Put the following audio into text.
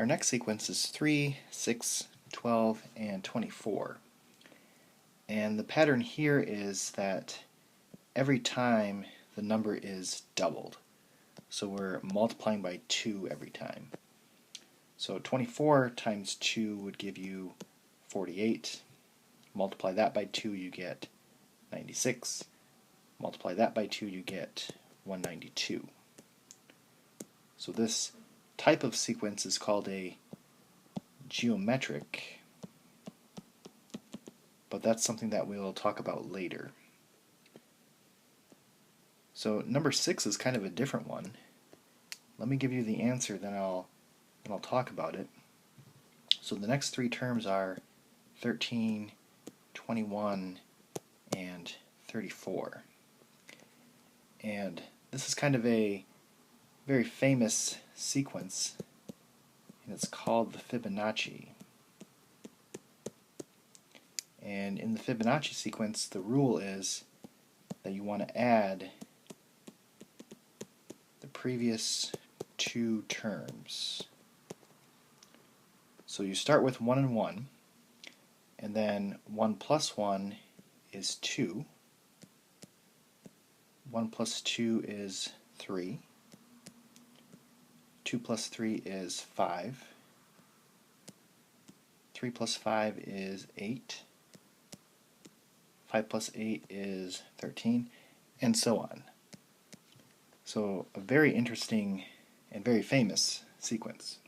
Our next sequence is 3, 6, 12, and 24. And the pattern here is that every time the number is doubled. So we're multiplying by 2 every time. So 24 times 2 would give you 48. Multiply that by 2, you get 96. Multiply that by 2, you get 192. So this type of sequence is called a geometric, but that's something that we'll talk about later. So number 6 is kind of a different one. Let me give you the answer, then I'll talk about it. So the next three terms are 13, 21, and 34. And this is kind of a very famous sequence, and it's called the Fibonacci. And in the Fibonacci sequence, the rule is that you want to add the previous two terms. So you start with 1 and 1, and then 1 plus 1 is 2. 1 plus 2 is 3. 2 plus 3 is 5. 3 plus 5 is 8. 5 plus 8 is 13, and so on. So a very interesting and very famous sequence.